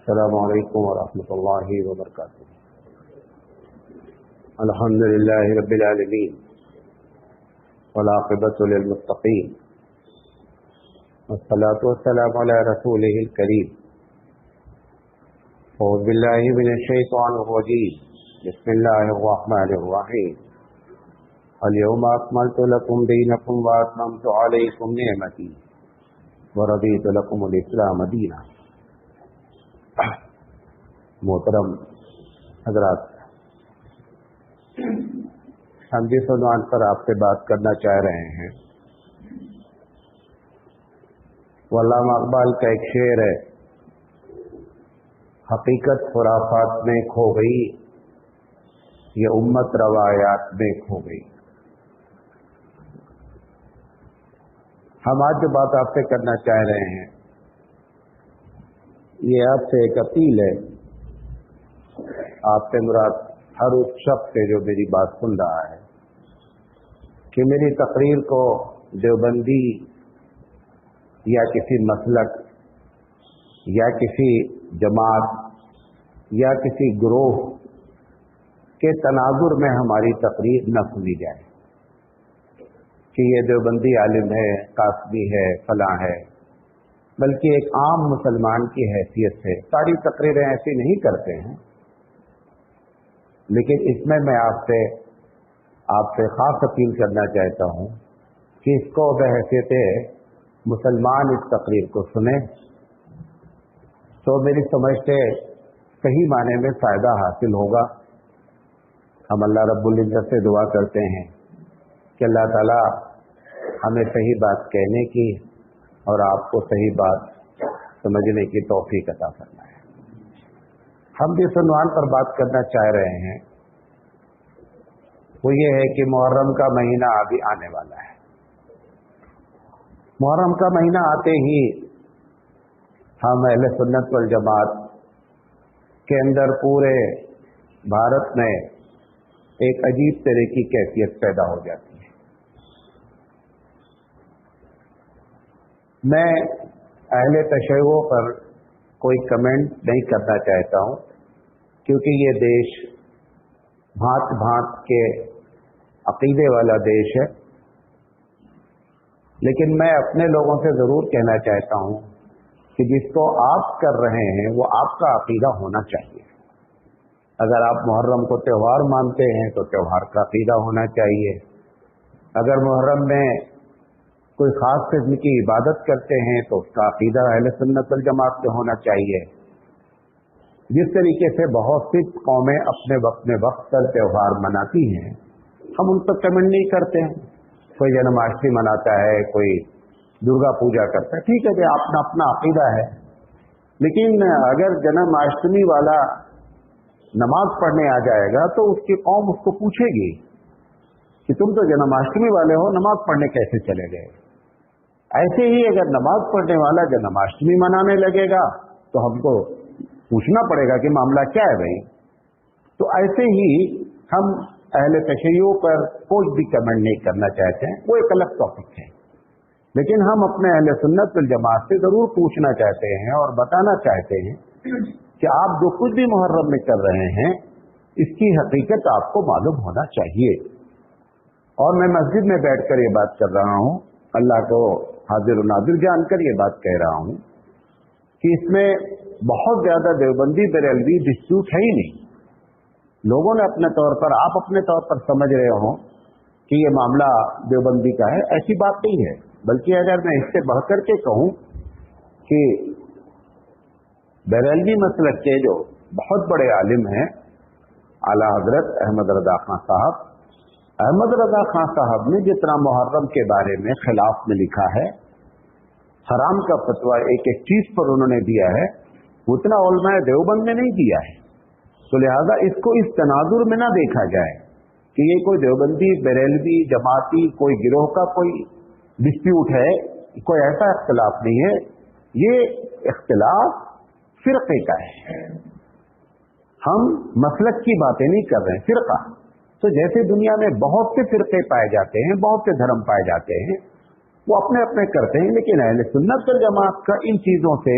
السلام علیکم ورحمۃ اللہ وبرکاتہ۔ الحمد للہ رب العالمین والعاقبۃ للمتقین والصلاۃ والسلام علی رسولہ الکریم۔ اعوذ باللہ من الشیطان الرجیم، بسم اللہ الرحمن الرحیم۔ الیوم اکملت لکم دینکم واتممت علیکم نعمتی ورضیت لکم الاسلام دینا۔ محترم حضرات، ہم جس عنوان پر آپ سے بات کرنا چاہ رہے ہیں وہ علامہ اقبال کا ایک شعر ہے، حقیقت خرافات میں کھو گئی، یہ امت روایات میں کھو گئی۔ ہم آج جو بات آپ سے کرنا چاہ رہے ہیں یہ آپ سے ایک اپیل ہے، آپ سے مراد ہر اس شخص سے جو میری بات سن رہا ہے، کہ میری تقریر کو دیوبندی یا کسی مسلک یا کسی جماعت یا کسی گروہ کے تناظر میں ہماری تقریر نہ سنی جائے کہ یہ دیوبندی عالم ہے، قاسمی ہے، فلاں ہے، بلکہ ایک عام مسلمان کی حیثیت سے ساری تقریریں ایسی نہیں کرتے ہیں، لیکن اس میں میں آپ سے خاص اپیل کرنا چاہتا ہوں کہ اس کو بحیثیت مسلمان اس تقریر کو سنیں تو میری سمجھ سے صحیح معنی میں فائدہ حاصل ہوگا۔ ہم اللہ رب العزت سے دعا کرتے ہیں کہ اللہ تعالیٰ ہمیں صحیح بات کہنے کی اور آپ کو صحیح بات سمجھنے کی توفیق عطا فرمائے۔ ہم جس عنوان پر بات کرنا چاہ رہے ہیں وہ یہ ہے کہ محرم کا مہینہ ابھی آنے والا ہے۔ محرم کا مہینہ آتے ہی ہم اہل سنت والجماعت کے اندر پورے بھارت میں ایک عجیب طرح کی کیفیت پیدا ہو جاتی ہے۔ میں اہل تشیع پر کوئی کمنٹ نہیں کرنا چاہتا ہوں، کیونکہ یہ دیش بھانت بھانت کے عقیدے والا دیش ہے، لیکن میں اپنے لوگوں سے ضرور کہنا چاہتا ہوں کہ جس کو آپ کر رہے ہیں وہ آپ کا عقیدہ ہونا چاہیے۔ اگر آپ محرم کو تہوار مانتے ہیں تو تہوار کا عقیدہ ہونا چاہیے۔ اگر محرم میں کوئی خاص قسم کی عبادت کرتے ہیں تو اس کا عقیدہ اہل سنت والجماعت سے ہونا چاہیے۔ جس طریقے سے بہت سی قومیں اپنے وقت پر تہوار مناتی ہیں، ہم ان پر کمنٹ نہیں کرتے ہیں۔ کوئی جنماشٹمی مناتا ہے، کوئی درگا پوجا کرتا ہے، ٹھیک ہے کہ اپنا اپنا عقیدہ ہے، لیکن اگر جنماشٹمی والا نماز پڑھنے آ جائے گا تو اس کی قوم اس کو پوچھے گی کہ تم تو جنماشٹمی والے ہو، نماز پڑھنے کیسے چلے گئے؟ ایسے ہی اگر نماز پڑھنے والا جنماشٹمی منانے لگے گا تو ہم کو پوچھنا پڑے گا کہ معاملہ کیا ہے بھائی۔ تو ایسے ہی ہم اہل تشیع پر کوئی بھی کمنٹ نہیں کرنا چاہتے ہیں، وہ ایک الگ ٹاپک ہے، لیکن ہم اپنے اہل سنت والجماعت سے ضرور پوچھنا چاہتے ہیں اور بتانا چاہتے ہیں کہ آپ جو کچھ بھی محرم میں کر رہے ہیں اس کی حقیقت آپ کو معلوم ہونا چاہیے۔ اور میں مسجد میں بیٹھ کر یہ بات کر رہا ہوں، اللہ کو حاضر و ناظر جان کر یہ بات کہہ رہا ہوں کہ اس میں بہت زیادہ دیوبندی بریلوی ڈسپیوٹ ہے ہی نہیں۔ لوگوں نے اپنے طور پر، آپ اپنے طور پر سمجھ رہے ہوں کہ یہ معاملہ دیوبندی کا ہے، ایسی بات نہیں ہے۔ بلکہ اگر میں اس سے بڑھ کر کے کہوں کہ بریلوی مسلک کے جو بہت بڑے عالم ہیں اعلیٰ حضرت احمد رضا خان صاحب، احمد رضا خان صاحب نے جتنا محرم کے بارے میں خلاف میں لکھا ہے، حرام کا فتویٰ ایک ایک چیز پر انہوں نے دیا ہے، اتنا علماء دیوبند نے نہیں دیا ہے۔ تو لہذا اس کو اس تناظر میں نہ دیکھا جائے کہ یہ کوئی دیوبندی بریلوی جماعتی کوئی گروہ کا کوئی ڈسپیوٹ ہے، کوئی ایسا اختلاف نہیں ہے، یہ اختلاف فرقے کا ہے۔ ہم مسلک کی باتیں نہیں کر رہے ہیں، فرقہ۔ تو جیسے دنیا میں بہت سے فرقے پائے جاتے ہیں، بہت سے دھرم پائے جاتے ہیں، وہ اپنے اپنے کرتے ہیں، لیکن اہل سنت والجماعت کا ان چیزوں سے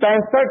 65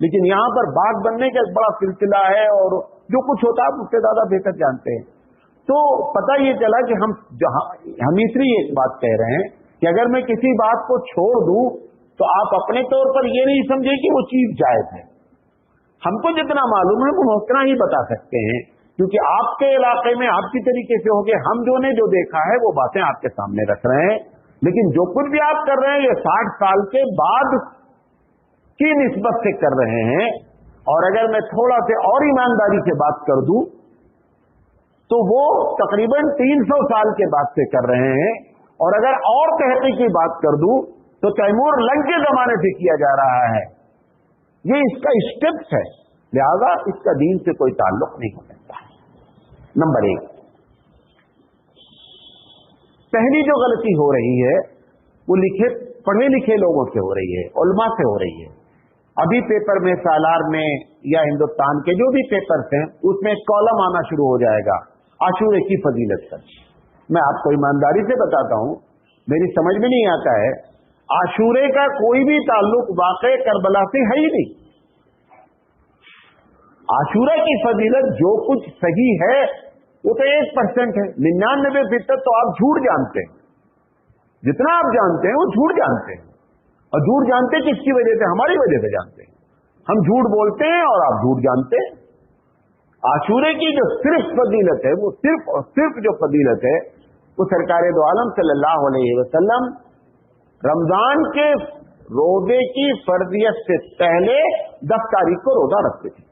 لیکن یہاں پر باغ بننے کا ایک بڑا سلسلہ ہے اور جو کچھ ہوتا ہے آپ اس سے زیادہ بہتر جانتے ہیں. تو پتہ یہ چلا کہ ہم تیسری ایک بات کہہ رہے ہیں کہ اگر میں کسی بات کو چھوڑ دوں تو آپ اپنے طور پر یہ نہیں سمجھے کہ وہ چیز جائز ہے. ہم کو جتنا معلوم ہے وہ اتنا ہی بتا سکتے ہیں, کیونکہ آپ کے علاقے میں آپ کی طریقے سے ہو گئے, ہم جو نے جو دیکھا ہے وہ باتیں آپ کے سامنے رکھ رہے ہیں. لیکن جو کچھ بھی آپ کر رہے ہیں یہ 60 سال کے بعد کی نسبت سے کر رہے ہیں. اور اگر میں تھوڑا سے اور ایمانداری سے بات کر دوں تو وہ تقریباً 300 سال کے بعد سے کر رہے ہیں. اور اگر اور تحقیق کی بات کر دوں تو تیمور لنگ کے زمانے سے کیا جا رہا ہے. یہ اس کا اسٹیپس ہے, لہذا اس کا دین سے کوئی تعلق نہیں ہو سکتا. نمبر 1, پہلی جو غلطی ہو رہی ہے وہ پڑھے لکھے لوگوں سے ہو رہی ہے, علماء سے ہو رہی ہے. ابھی پیپر میں سالار میں یا ہندوستان کے جو بھی پیپرز ہیں اس میں ایک کالم آنا شروع ہو جائے گا عاشورے کی فضیلت پر. میں آپ کو ایمانداری سے بتاتا ہوں, میری سمجھ میں نہیں آتا ہے, عاشورے کا کوئی بھی تعلق واقع کربلا سے ہے ہی نہیں. عاشورہ کی فضیلت جو کچھ صحیح ہے وہ تو 1% ہے, 99% تو آپ جھوٹ جانتے ہیں. جتنا آپ جانتے ہیں وہ جھوٹ جانتے ہیں. اور جھوٹ جانتے کس کی وجہ سے؟ ہماری وجہ سے جانتے ہیں. ہم جھوٹ بولتے ہیں اور آپ جھوٹ جانتے ہیں. عاشورے کی جو صرف فضیلت ہے وہ صرف اور صرف جو فضیلت ہے وہ سرکار دو عالم صلی اللہ علیہ وسلم رمضان کے روزے کی فرضیت سے پہلے 10 تاریخ کو روزہ رکھتے تھے.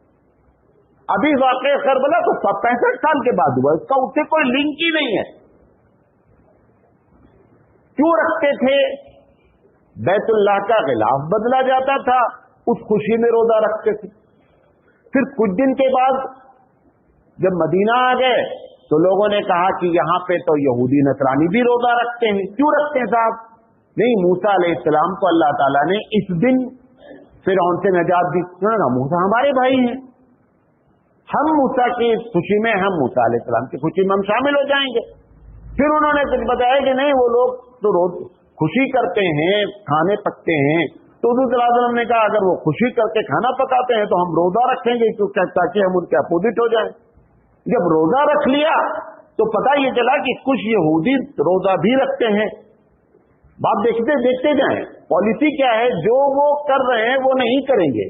ابھی واقع کربلا تو 65 سال کے بعد ہوا, اس کا اس سے کوئی لنک ہی نہیں ہے. کیوں رکھتے تھے؟ بیت اللہ کا غلاف بدلا جاتا تھا, اس خوشی میں روزہ رکھتے تھے. پھر کچھ دن کے بعد جب مدینہ آ گئے تو لوگوں نے کہا کہ یہاں پہ تو یہودی نصرانی بھی روزہ رکھتے ہیں. کیوں رکھتے ہیں صاحب؟ نہیں, موسیٰ علیہ السلام کو اللہ تعالیٰ نے اس دن فرعون سے نجات دی. موسیٰ ہمارے بھائی ہیں, ہم موسیٰ کی خوشی میں, ہم موسیٰ علیہ السلام کی خوشی میں ہم شامل ہو جائیں گے. پھر انہوں نے کچھ بتایا کہ نہیں, وہ لوگ تو روز خوشی کرتے ہیں, کھانے پکتے ہیں. تو حضور صلی اللہ علیہ وسلم نے کہا اگر وہ خوشی کر کے کھانا پکاتے ہیں تو ہم روزہ رکھیں گے تاکہ ہم ان کے اپوزٹ ہو جائیں. جب روزہ رکھ لیا تو پتہ یہ چلا کہ کچھ یہودی روزہ بھی رکھتے ہیں. بات دیکھتے جائیں, پالیسی کیا ہے, جو وہ کر رہے ہیں وہ نہیں کریں گے.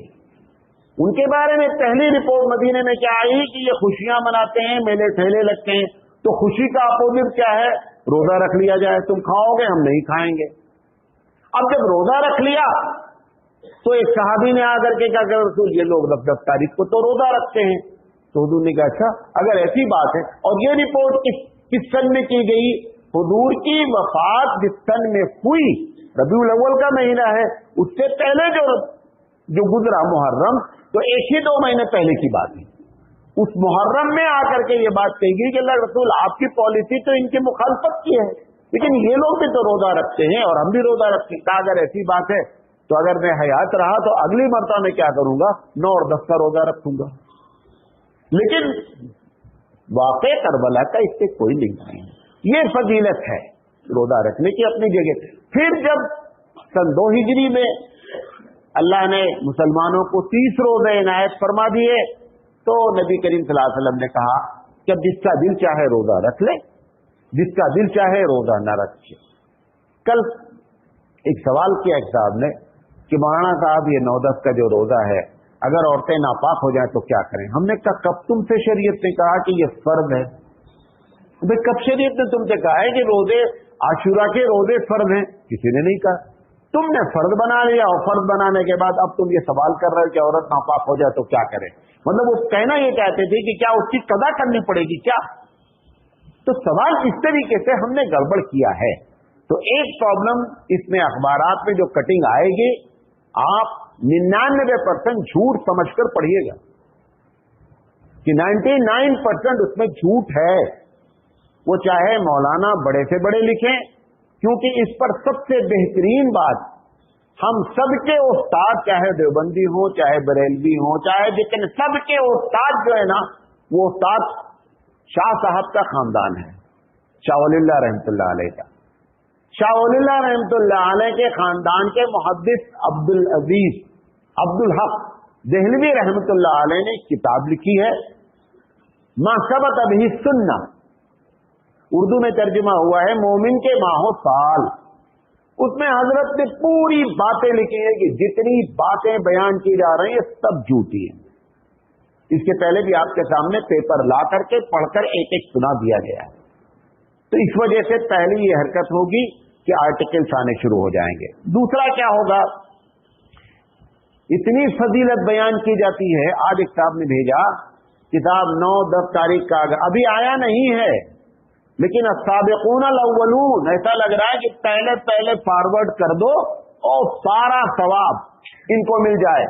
ان کے بارے میں پہلی رپورٹ مدینے میں کیا آئی کہ یہ خوشیاں مناتے ہیں, میلے ٹھیلے لگتے ہیں. تو خوشی کا اپوزٹ کیا ہے؟ روزہ رکھ لیا جائے, تم کھاؤ گے ہم نہیں کھائیں گے. اب جب روزہ رکھ لیا تو ایک صحابی نے آ کر کے کہا کہ رسول یہ لوگ 10 تاریخ کو تو روزہ رکھتے ہیں. تو حضور نے کہا اچھا اگر ایسی بات ہے, اور یہ رپورٹ کس سن میں کی گئی؟ حضور کی وفات جس سن میں ہوئی, ربیع الاول کا مہینہ ہے, اس سے پہلے جو گزرا محرم, تو 1-2 مہینے پہلے کی بات ہے. اس محرم میں آ کر کے یہ بات کہی گئی کہ اللہ رسول آپ کی پالیسی تو ان کی مخالفت کی ہے, لیکن یہ لوگ بھی تو روزہ رکھتے ہیں اور ہم بھی روزہ رکھتے ہیں. کہا اگر ایسی بات ہے تو اگر میں حیات رہا تو اگلی مرتبہ میں کیا کروں گا, 9 اور 10 کا روزہ رکھوں گا. لیکن واقع کربلا کا اس سے کوئی لنک نہیں ہے. یہ فضیلت ہے روزہ رکھنے کی اپنی جگہ. پھر جب سن 2 ہجری میں اللہ نے مسلمانوں کو 30 روزے عنایت فرما دیے تو نبی کریم صلی اللہ علیہ وسلم نے کہا کہ اب جس کا دل چاہے روزہ رکھ لے, جس کا دل چاہے روزہ نہ رکھے. کل ایک سوال کیا ایک صاحب نے کہ مولانا صاحب یہ 9-10 کا جو روزہ ہے اگر عورتیں ناپاک ہو جائیں تو کیا کریں؟ ہم نے کہا کب تم سے شریعت نے کہا کہ یہ فرض ہے؟ بھائی کب شریعت نے تم سے کہا ہے کہ روزے عاشورہ کے روزے فرض ہیں؟ کسی نے نہیں کہا. تم نے فرض بنا لیا اور فرض بنانے کے بعد اب تم یہ سوال کر رہے ہو کہ عورت ناپاک ہو جائے تو کیا کرے. مطلب وہ کہنا یہ چاہتے تھے کہ کیا اس کی قضا کرنی پڑے گی کیا؟ تو سوال اس طریقے سے ہم نے گڑبڑ کیا ہے. تو ایک پرابلم اس میں اخبارات میں جو کٹنگ آئے گی, آپ 99% جھوٹ سمجھ کر پڑھیے گا کہ 99% اس میں جھوٹ ہے. وہ چاہے مولانا بڑے سے بڑے لکھیں, کیونکہ اس پر سب سے بہترین بات, ہم سب کے استاد چاہے دیوبندی ہوں چاہے بریلوی ہوں چاہے, لیکن سب کے استاد جو ہے نا وہ استاد شاہ صاحب کا خاندان ہے, شاہ ولی اللہ رحمۃ اللہ علیہ کا. شاہ ولی اللہ رحمۃ اللہ علیہ کے خاندان کے محدث عبد العزیز عبد الحق دہلوی رحمت اللہ علیہ نے کتاب لکھی ہے ما ثبت به سنہ، اردو میں ترجمہ ہوا ہے مومن کے ماہ و سال۔ اس میں حضرت نے پوری باتیں لکھی ہیں کہ جتنی باتیں بیان کی جا رہی ہیں سب جھوٹی ہیں۔ اس کے پہلے بھی آپ کے سامنے پیپر لا کر کے پڑھ کر ایک ایک سنا دیا گیا ہے، تو اس وجہ سے پہلی یہ حرکت ہوگی کہ آرٹیکلس آنے شروع ہو جائیں گے۔ دوسرا کیا ہوگا، اتنی فضیلت بیان کی جاتی ہے۔ آج ایک صاحب نے بھیجا کتاب 9-10 تاریخ کا، ابھی آیا نہیں ہے، لیکن السابقون الاولون، ایسا لگ رہا ہے کہ پہلے فارورڈ کر دو اور سارا ثواب ان کو مل جائے۔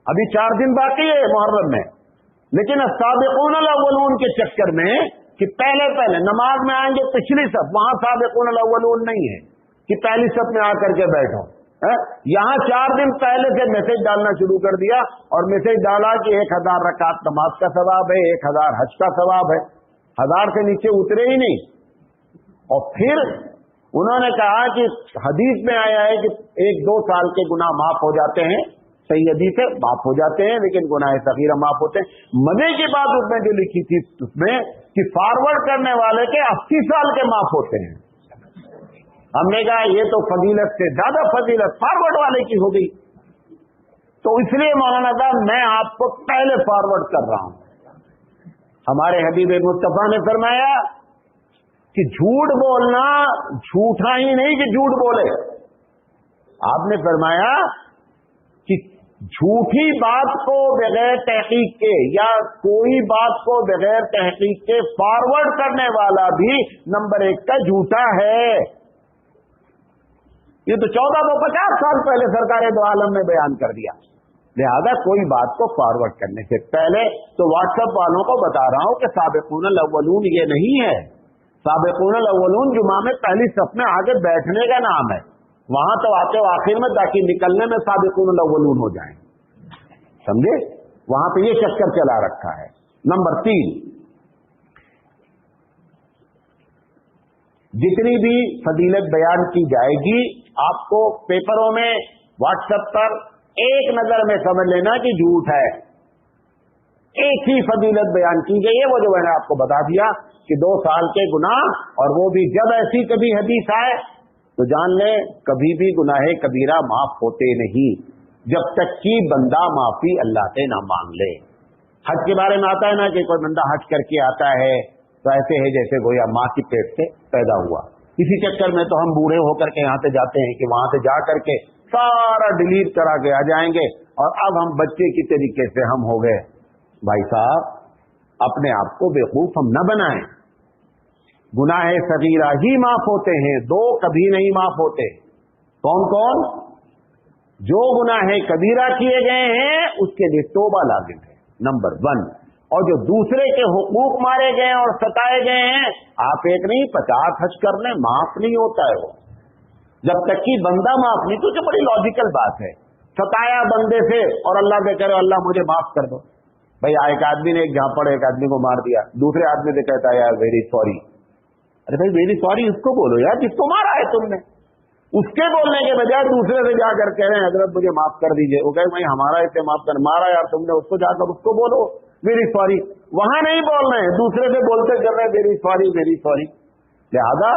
ابھی 4 دن باقی ہے محرم میں، لیکن السابقون الاولون کے چکر میں کہ پہلے نماز میں آئیں گے پچھلی صف، وہاں سابقون الاولون نہیں ہے کہ پہلی صف میں آ کر کے بیٹھو، یہاں 4 دن پہلے سے میسج ڈالنا شروع کر دیا، اور میسج ڈالا کہ 1000 رکعت نماز کا ثواب ہے، 1000 حج کا ثواب ہے۔ 1000 سے نیچے اترے ہی نہیں۔ اور پھر انہوں نے کہا کہ حدیث میں آیا ہے کہ 1-2 سال کے گناہ معاف ہو جاتے ہیں، صحیح حدیث ہے، معاف ہو جاتے ہیں، لیکن گناہ صغیرہ معاف ہوتے ہیں۔ مزے کی بات اس میں جو لکھی تھی اس میں کہ فارورڈ کرنے والے کے 80 سال کے معاف ہوتے ہیں۔ ہم نے کہا یہ تو فضیلت سے زیادہ فضیلت فارورڈ والے کی ہو گئی، تو اس لیے مولانا صاحب میں آپ کو پہلے فارورڈ کر رہا ہوں۔ ہمارے حبیب مصطفیٰ نے فرمایا کہ جھوٹ بولنا جھوٹا ہی نہیں کہ جھوٹ بولے، آپ نے فرمایا کہ جھوٹی بات کو بغیر تحقیق کے یا کوئی بات کو بغیر تحقیق کے فارورڈ کرنے والا بھی نمبر 1 کا جھوٹا ہے۔ یہ تو 1450 سال پہلے سرکار دو عالم نے بیان کر دیا۔ لہذا کوئی بات کو فارورڈ کرنے سے پہلے تو واٹس ایپ والوں کو بتا رہا ہوں کہ سابقون الاولون یہ نہیں ہے۔ سابقون الاولون جمعہ میں پہلی صف میں آگے بیٹھنے کا نام ہے، وہاں تو آتے آخر میں تاکہ نکلنے میں سابقون الاولون ہو جائیں، سمجھے؟ وہاں پہ یہ چکر چلا رکھا ہے۔ نمبر 3، جتنی بھی فضیلت بیان کی جائے گی آپ کو پیپروں میں واٹس ایپ پر ایک نظر میں سمجھ لینا کہ جھوٹ ہے۔ ایک ہی فضیلت بیان کی گئی ہے، وہ جو میں نے آپ کو بتا دیا کہ 2 سال کے گناہ، اور وہ بھی جب ایسی کبھی حدیث آئے تو جان لیں کبھی بھی گناہ کبیرہ معاف ہوتے نہیں جب تک کہ بندہ معافی اللہ سے نہ مانگ لے۔ حج کے بارے میں آتا ہے نا کہ کوئی بندہ حج کر کے آتا ہے تو ایسے ہے جیسے گویا ماں کی پیٹ سے پیدا ہوا۔ اسی چکر میں تو ہم بوڑھے ہو کر کے یہاں سے جاتے ہیں کہ وہاں سے جا کر کے سارا ڈیلیٹ کرا کے آ جائیں گے، اور اب ہم بچے کی طریقے سے ہم ہو گئے۔ بھائی صاحب اپنے آپ کو بیوقوف ہم نہ بنائیں۔ گناہ صغیرہ ہی معاف ہوتے ہیں، 2 کبھی نہیں معاف ہوتے۔ کون کون؟ جو گناہ کبیرہ کیے گئے ہیں اس کے لیے توبہ لازم ہے، نمبر 1۔ اور جو دوسرے کے حقوق مارے گئے اور ستائے گئے ہیں، آپ ایک نہیں 50 حج کر لیں معاف نہیں ہوتا ہے وہ، جب تک کہ بندہ معاف نہیں۔ تو جو بڑی لاجیکل بات ہے، ستایا بندے سے اور اللہ سے کرے اللہ مجھے معاف کر دو۔ بھائی ایک آدمی نے ایک جھاپڑ ایک آدمی کو مار دیا، دوسرے آدمی سے کہتا ہے یار ویری سوری۔ ارے بھائی ویری سوری اس کو بولو یار جس کو مارا ہے تم نے، اس کے بولنے کے بجائے دوسرے سے جا کر کہہ رہے ہیں حضرت مجھے معاف کر دیجئے۔ وہ کہے بھائی ہمارا اسے معاف کر، مارا یار تم نے اس کو، جا کر اس کو بولو ویری سوری۔ وہاں نہیں بول رہے ہیں، دوسرے سے بولتے کر رہے ہیں ویری سوری ویری سوری۔ لہذا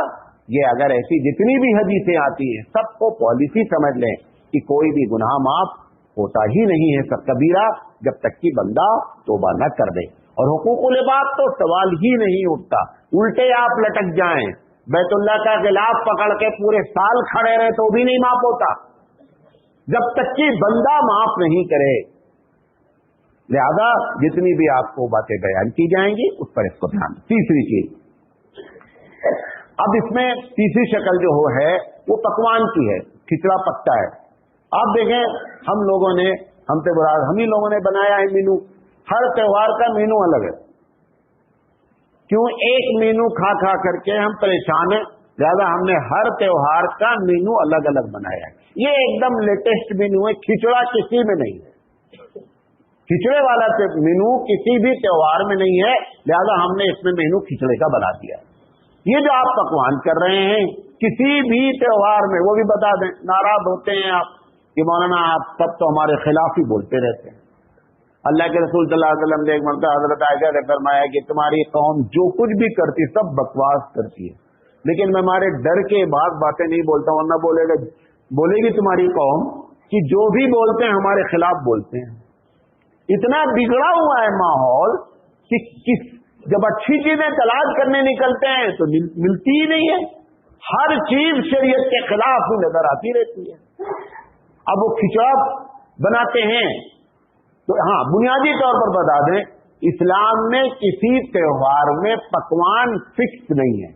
یہ اگر ایسی جتنی بھی حدیثیں آتی ہیں سب کو پالیسی سمجھ لیں کہ کوئی بھی گناہ معاف ہوتا ہی نہیں ہے سب کبیرہ جب تک کہ بندہ توبہ نہ کر دے۔ اور حقوق العباد تو سوال ہی نہیں اٹھتا، الٹے آپ لٹک جائیں، بیت اللہ کا غلاف پکڑ کے پورے سال کھڑے رہے تو بھی نہیں معاف ہوتا جب تک کہ بندہ معاف نہیں کرے۔ لہذا جتنی بھی آپ کو باتیں بیان کی جائیں گی اس پر اس کو دھیان۔ تیسری چیز، اب اس میں تیسری شکل جو ہے وہ پکوان کی ہے، کھچڑا پکتا ہے۔ آپ دیکھیں ہم لوگوں نے، ہم سے براد ہم ہی لوگوں نے بنایا ہے مینو، ہر تہوار کا مینو الگ ہے۔ کیوں؟ ایک مینو کھا کھا کر کے ہم پریشان ہیں، لہٰذا ہم نے ہر تہوار کا مینو الگ الگ بنایا ہے۔ یہ ایک دم لیٹسٹ مینو ہے، کھچڑا کسی میں نہیں ہے، کھچڑے والا مینو کسی بھی تہوار میں نہیں ہے، لہذا ہم نے اس میں مینو کھچڑے کا بنا دیا۔ یہ جو آپ پکوان کر رہے ہیں کسی بھی تہوار میں، وہ بھی بتا دیں، ناراض ہوتے ہیں آپ کہ مولانا آپ سب تو ہمارے خلاف ہی بولتے رہتے ہیں، اللہ کے رسول صلی اللہ علیہ وسلم نے ایک مرتبہ حضرت عائشہ نے فرمایا کہ تمہاری قوم جو کچھ بھی کرتی سب بکواس کرتی ہے، لیکن میں ہمارے ڈر کے بعد باتیں نہیں بولتا ہوں، ورنہ بولے گی تمہاری قوم کہ جو بھی بولتے ہیں ہمارے خلاف بولتے ہیں۔ اتنا بگڑا ہوا ہے ماحول کہ جب اچھی چیزیں تلاش کرنے نکلتے ہیں تو ملتی ہی نہیں ہے، ہر چیز شریعت کے خلاف ہی نظر آتی رہتی ہے۔ اب وہ کھچڑا بناتے ہیں تو ہاں بنیادی طور پر بتا دیں، اسلام میں کسی تہوار میں پکوان فکس نہیں ہے۔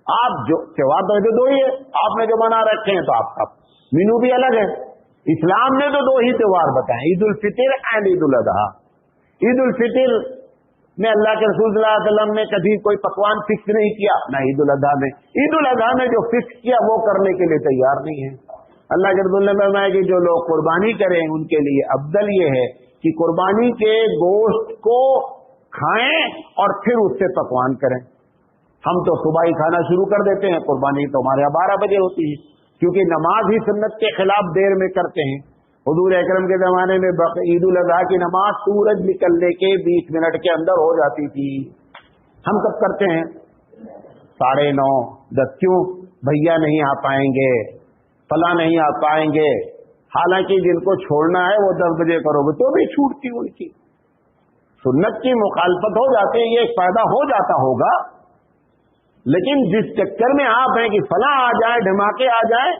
آپ جو تہوار تو دو ہی ہے، آپ نے جو بنا رکھے ہیں تو آپ کا مینو بھی الگ ہے۔ اسلام نے تو دو ہی تہوار بتائے، عید الفطر اینڈ عید الاضحیٰ۔ عید الفطر میں اللہ کے رسول صلی اللہ علیہ وسلم نے کبھی کوئی پکوان فکس نہیں کیا، نہ عید الاضحیٰ میں۔ عید الاضحیٰ میں جو فکس کیا وہ کرنے کے لیے تیار نہیں ہے۔ اللہ کے رسول نے فرمایا کہ جو لوگ قربانی کریں ان کے لیے افضل یہ ہے کہ قربانی کے گوشت کو کھائیں اور پھر اس سے پکوان کریں۔ ہم تو صبح ہی کھانا شروع کر دیتے ہیں، قربانی تو ہمارے یہاں 12 بجے ہوتی ہے، کیونکہ نماز ہی سنت کے خلاف دیر میں کرتے ہیں۔ حضور اکرم کے زمانے میں عید الاضحیٰ کی نماز سورج نکلنے کے 20 منٹ کے اندر ہو جاتی تھی، ہم کب کرتے ہیں 9:30 10۔ کیوں؟ بھیا نہیں آ پائیں گے، فلاں نہیں آ پائیں گے، حالانکہ جن کو چھوڑنا ہے وہ 10 بجے کرو گے تو بھی چھوٹتی ان کی سنت کی مخالفت ہو جاتی ہے، یہ پیدا ہو جاتا ہوگا۔ لیکن جس چکر میں آپ ہیں کہ فلاں آ جائے، دھماکے آ جائیں،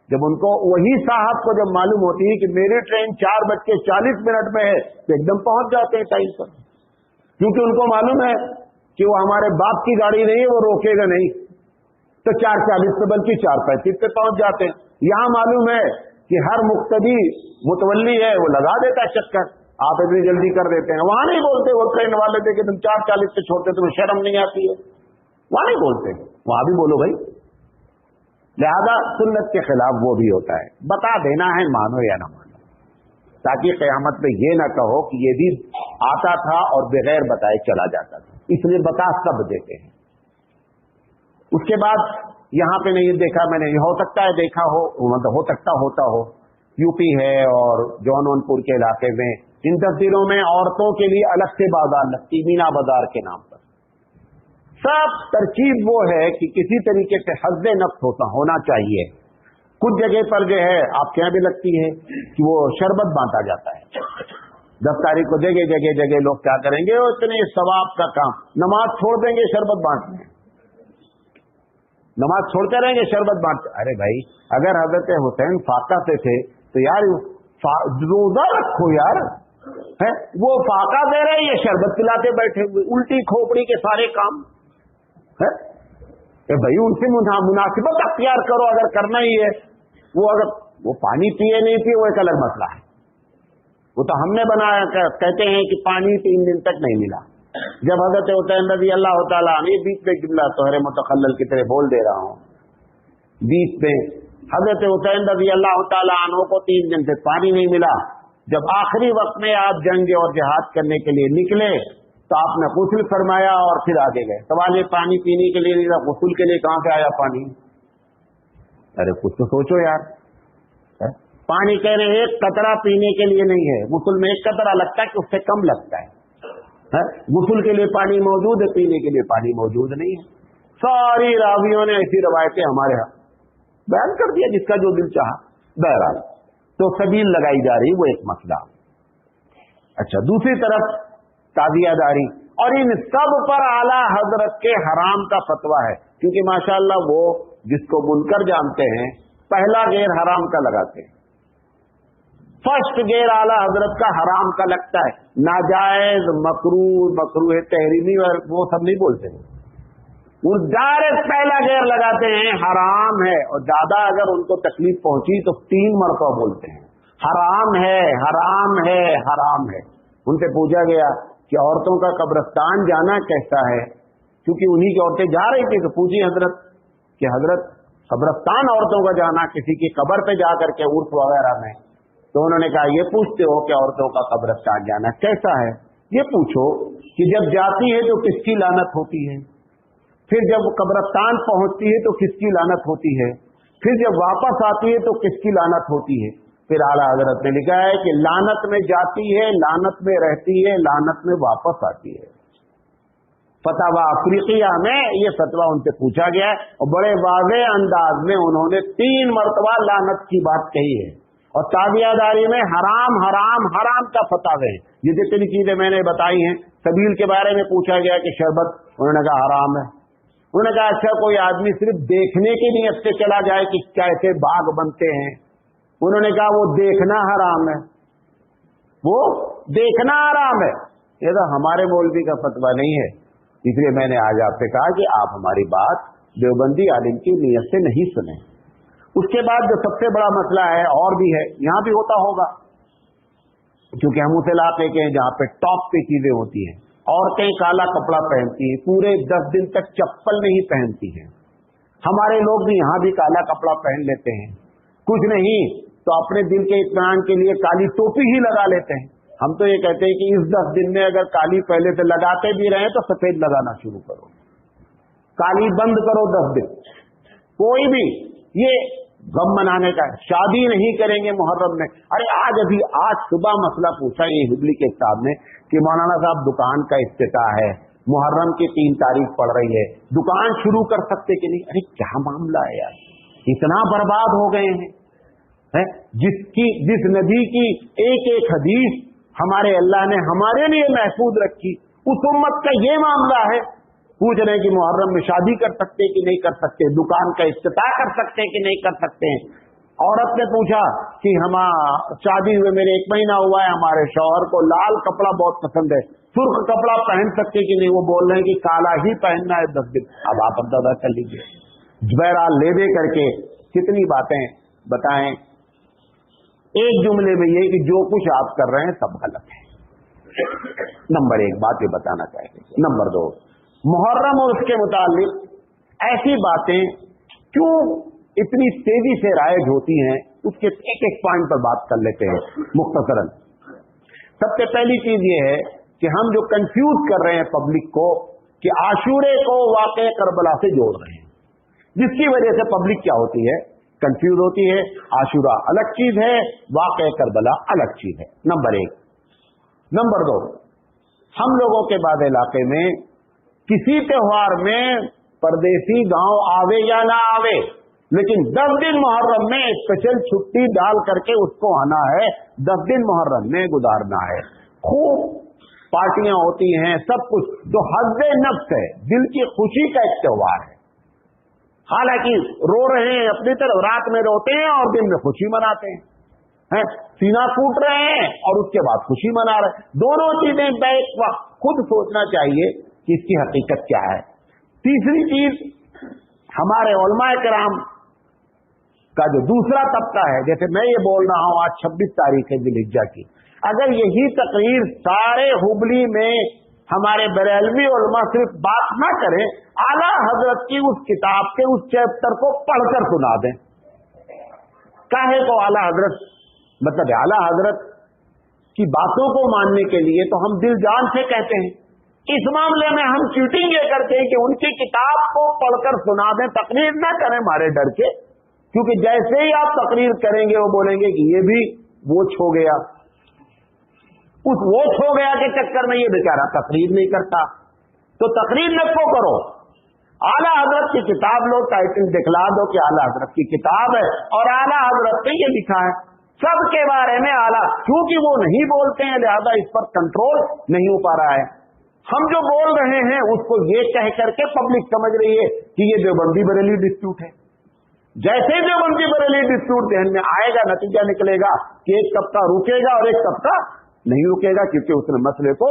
جب ان کو وہی صاحب کو جب معلوم ہوتی ہے کہ میری ٹرین 4:40 میں ہے تو ایک دم پہنچ جاتے ہیں ٹائم پر، کیونکہ ان کو معلوم ہے کہ وہ ہمارے باپ کی گاڑی نہیں ہے، وہ روکے گا نہیں، تو 4:40 پہ بلکہ 4:35 پہ پہنچ جاتے ہیں۔ یہاں معلوم ہے کہ ہر مقتدی متولی ہے، وہ لگا دیتا ہے چکر، آپ اتنی جلدی کر دیتے ہیں۔ وہاں نہیں بولتے وہ ٹرین والے تھے کہ تم 4:40 پہ چھوڑتے، تمہیں شرم نہیں آتی ہے، وہاں نہیں بولتے، وہاں بھی بولو بھائی۔ لہذا سنت کے خلاف وہ بھی ہوتا ہے، بتا دینا ہے مانو یا نہ مانو، تاکہ قیامت میں یہ نہ کہو کہ یہ بھی آتا تھا اور بغیر بتائے چلا جاتا تھا، اس لیے بتا سب دیتے ہیں۔ اس کے بعد یہاں پہ نہیں دیکھا میں نے، ہو سکتا ہے دیکھا ہو، ہو سکتا ہوتا ہو، یو پی ہے اور جون پور کے علاقے میں ان تحصیلوں میں عورتوں کے لیے الگ سے بازار لگتی، مینا بازار کے نام پر۔ سب ترکیب وہ ہے کہ کسی طریقے سے حد نفس ہونا چاہیے۔ کچھ جگہ پر جو ہے آپ کے یہاں بھی لگتی ہے کہ وہ شربت بانٹا جاتا ہے، 10 تاریخ کو جگہ لوگ کیا کریں گے، وہ اتنے ثواب کا کام، نماز چھوڑ دیں گے شربت بانٹنے، نماز چھوڑتے رہیں گے شربت بانٹتے۔ ارے بھائی اگر حضرت حسین فاقہ سے تھے تو یار روزہ رکھو یار، وہ فاقہ دے رہے یہ شربت پلاتے بیٹھے ہوئے، الٹی کھوپڑی کے سارے کام ہے بھائی، ان سے مناسبت اختیار کرو اگر کرنا ہی ہے۔ اگر وہ پانی پیے نہیں پیے وہ ایک الگ مسئلہ ہے، وہ تو ہم نے بنایا، کہتے ہیں کہ پانی 3 دن تک نہیں ملا۔ جب حضرت حسین رضی اللہ تعالیٰ عنہ، بیچ میں جملہ طاہر متخلل کی طرح بول دے رہا ہوں، بیچ میں حضرت حسین رضی اللہ تعالیٰ عنہ کو 3 دن سے پانی نہیں ملا، جب آخری وقت میں آپ جنگ اور جہاد کرنے کے لیے نکلے تو آپ نے غسل فرمایا اور پھر آگے گئے۔ سوال یہ پانی پینے کے لیے نہیں تھا، غسل کے لیے کہاں سے آیا پانی؟ ارے کچھ تو سوچو یار، پانی کہہ رہے ایک قطرہ پینے کے لیے نہیں ہے، غسل میں 1 قطرہ لگتا ہے کہ اس سے کم لگتا ہے، غسل کے لیے پانی موجود ہے، پینے کے لیے پانی موجود نہیں ہے۔ ساری راویوں نے ایسی روایتیں ہمارے ہاں بیان کر دیا، جس کا جو دل چاہا۔ بہرحال تو سبیل لگائی جا رہی، وہ ایک مسئلہ۔ اچھا، دوسری طرف تعزیہ داری، اور ان سب پر اعلیٰ حضرت کے حرام کا فتویٰ ہے، کیونکہ ماشاءاللہ وہ جس کو منکر جانتے ہیں پہلا غیر حرام کا لگاتے ہیں، فرسٹ غیر اعلیٰ حضرت کا حرام کا لگتا ہے، ناجائز، مکروہ تحریمی وہ سب نہیں بولتے، وہ ڈائریکٹ پہلا غیر لگاتے ہیں، حرام ہے، اور زیادہ اگر ان کو تکلیف پہنچی تو 3 مرتبہ بولتے ہیں حرام ہے، حرام ہے، حرام ہے۔ ان سے پوچھا گیا کہ عورتوں کا قبرستان جانا کیسا ہے، کیونکہ انہی کی عورتیں جا رہی تھی، تو پوچھی حضرت کہ حضرت قبرستان عورتوں کا جانا، کسی کی قبر پہ جا کر کے عرس وغیرہ میں، تو انہوں نے کہا یہ پوچھتے ہو کہ عورتوں کا قبرستان جانا کیسا ہے، یہ پوچھو کہ جب جاتی ہے تو کس کی لعنت ہوتی ہے، پھر جب قبرستان پہنچتی ہے تو کس کی لعنت ہوتی ہے، پھر جب واپس آتی ہے تو کس کی لعنت ہوتی ہے۔ پھر اعلیٰ حضرت نے لکھا ہے کہ لعنت میں جاتی ہے، لعنت میں رہتی ہے، لعنت میں واپس آتی ہے۔ فتاوی افریقیہ میں یہ فتویٰ ان سے پوچھا گیا ہے اور بڑے واضح انداز میں انہوں نے 3 مرتبہ لعنت کی بات کہی ہے، اور تابعہ داری میں حرام حرام حرام کا فتوے ہیں۔ یہ جتنی چیزیں میں نے بتائی ہیں، سبیل کے بارے میں پوچھا گیا کہ شربت، انہوں نے کہا حرام ہے۔ انہوں نے کہا اچھا کوئی آدمی صرف دیکھنے کی نیت سے چلا جائے کہ کیسے باغ بنتے ہیں، انہوں نے کہا وہ دیکھنا حرام ہے، وہ دیکھنا حرام ہے۔ یہ تو ہمارے مولوی کا فتویٰ نہیں ہے، اس لیے میں نے آج آپ سے کہا کہ آپ ہماری بات دیوبندی عالم کی نیت سے نہیں سنیں۔ اس کے بعد جو سب سے بڑا مسئلہ ہے، اور بھی ہے، یہاں بھی ہوتا ہوگا کیونکہ ہم اس علاقے کے ہیں جہاں پہ ٹاپ پہ چیزیں ہوتی ہیں۔ عورتیں کالا کپڑا پہنتی ہیں، پورے 10 دن تک چپل نہیں پہنتی ہیں۔ ہمارے لوگ بھی یہاں بھی کالا کپڑا پہن لیتے ہیں، کچھ نہیں تو اپنے دل کے اطمینان کے لیے کالی ٹوپی ہی لگا لیتے ہیں۔ ہم تو یہ کہتے ہیں کہ اس 10 دن میں اگر کالی پہلے سے لگاتے بھی رہے تو سفید لگانا شروع کرو، کالی بند کرو 10 دن۔ کوئی بھی یہ غم منانے کا ہے، شادی نہیں کریں گے محرم میں۔ ارے آج صبح مسئلہ پوچھا یہ ہبلی کے صاحب نے کہ مولانا صاحب دکان کا افتتاح ہے، محرم کی 3 تاریخ پڑ رہی ہے، دکان شروع کر سکتے کہ نہیں؟ ارے کیا معاملہ ہے یار، اتنا برباد ہو گئے ہیں۔ جس نبی کی ایک ایک حدیث ہمارے اللہ نے ہمارے لیے محفوظ رکھی، اس امت کا یہ معاملہ ہے، پوچھ رہے ہیں کہ محرم میں شادی کر سکتے کہ نہیں کر سکتے، دکان کا افتتاح کر سکتے کہ نہیں کر سکتے ہیں۔ عورت نے پوچھا کہ ہم شادی ہوئے میرے 1 مہینہ ہوا ہے، ہمارے شوہر کو لال کپڑا بہت پسند ہے، سرخ کپڑا پہن سکتے کہ نہیں؟ وہ بول رہے ہیں کہ کالا ہی پہننا ہے 10 دن۔ اب آپ اندازہ کر لیجیے، بہرحال لے دے کر کے کتنی باتیں بتائیں، ایک جملے میں یہ کہ جو کچھ آپ کر رہے ہیں سب غلط ہے۔ نمبر 1 بات یہ بتانا چاہتے ہیں۔ نمبر 2، محرم اور اس کے متعلق ایسی باتیں کیوں اتنی تیزی سے رائج ہوتی ہیں، اس کے ایک ایک پوائنٹ پر بات کر لیتے ہیں مختصراً۔ سب سے پہلی چیز یہ ہے کہ ہم جو کنفیوز کر رہے ہیں پبلک کو کہ عاشورے کو واقعہ کربلا سے جوڑ رہے ہیں، جس کی وجہ سے پبلک کیا ہوتی ہے، کنفیوز ہوتی ہے۔ عاشورہ الگ چیز ہے، واقعہ کربلا الگ چیز ہے، نمبر 1۔ نمبر 2، ہم لوگوں کے بعد علاقے میں کسی تہوار میں پردیسی گاؤں آوے یا نہ آوے، لیکن 10 دن محرم میں اسپیشل چھٹی ڈال کر کے اس کو آنا ہے، 10 دن محرم میں گزارنا ہے۔ خوب پارٹیاں ہوتی ہیں، سب کچھ جو حظ نفس ہے، دل کی خوشی کا ایک تہوار ہے۔ حالانکہ رو رہے ہیں اپنی طرف، رات میں روتے ہیں اور دن میں خوشی مناتے ہیں، سینہ پھوٹ رہے ہیں اور اس کے بعد خوشی منا رہے ہیں۔ دونوں چیزیں بیک وقت خود سوچنا چاہیے کہ اس کی حقیقت کیا ہے۔ تیسری چیز، ہمارے علماء کرام کا جو دوسرا طبقہ ہے، جیسے میں یہ بول رہا ہوں آج 26 تاریخ ہے ذی الحجہ کی، اگر یہی تقریر سارے ہبلی میں ہمارے بریلوی علماء صرف بات نہ کریں، اعلیٰ حضرت کی اس کتاب کے اس چیپٹر کو پڑھ کر سنا دیں۔ کاہے کو اعلیٰ حضرت، مطلب اعلیٰ حضرت کی باتوں کو ماننے کے لیے تو ہم دل جان سے کہتے ہیں، اس معاملے میں ہم چیٹنگ یہ کرتے ہیں کہ ان کی کتاب کو پڑھ کر سنا دیں، تقریر نہ کریں ہمارے ڈر کے، کیونکہ جیسے ہی آپ تقریر کریں گے وہ بولیں گے کہ یہ بھی ووچ ہو گیا، اس ووچ ہو گیا کے چکر میں یہ بیچارہ تقریر نہیں کرتا۔ تو تقریر نہ کو کرو، اعلیٰ حضرت کی کتاب لو، ٹائٹل دکھلا دو کہ اعلیٰ حضرت کی کتاب ہے اور اعلیٰ حضرت نے یہ لکھا ہے، سب کے بارے میں اعلیٰ، کیونکہ وہ نہیں بولتے ہیں لہذا اس پر کنٹرول نہیں ہو پا رہا ہے۔ ہم جو بول رہے ہیں اس کو یہ کہہ کر کے پبلک سمجھ رہی ہے کہ یہ دیوبندی بریلی ڈسپیوٹ ہے۔ جیسے دیوبندی بریلی ڈسپیوٹ ذہن میں آئے گا، نتیجہ نکلے گا کہ ایک طبقہ رکے گا اور ایک طبقہ نہیں رکے گا، کیونکہ اس نے مسئلے کو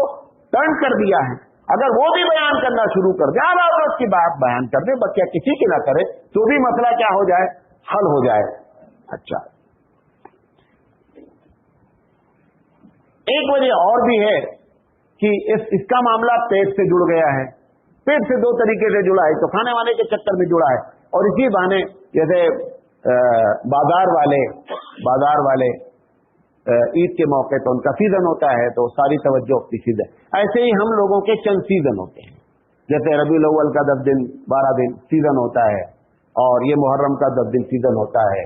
ٹرن کر دیا ہے۔ اگر وہ بھی بیان کرنا شروع کر دے، اعلیٰ حضرت کی بات بیان کر دے، بچہ کسی کی نہ کرے، تو بھی مسئلہ کیا ہو جائے، حل ہو جائے۔ اچھا، ایک وجہ اور بھی ہے کہ اس کا معاملہ پیٹ سے جڑ گیا ہے۔ پیٹ سے 2 طریقے سے جڑا ہے، تو کھانے وانے کے چکر میں جڑا ہے، اور اسی بہانے جیسے بازار والے عید کے موقع تو ان کا سیزن ہوتا ہے تو ساری توجہ اپنی سیزن، ایسے ہی ہم لوگوں کے چند سیزن ہوتے ہیں، جیسے ربیع الاول کا 10 دن 12 دن سیزن ہوتا ہے، اور یہ محرم کا 10 دن سیزن ہوتا ہے،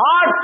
8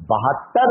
72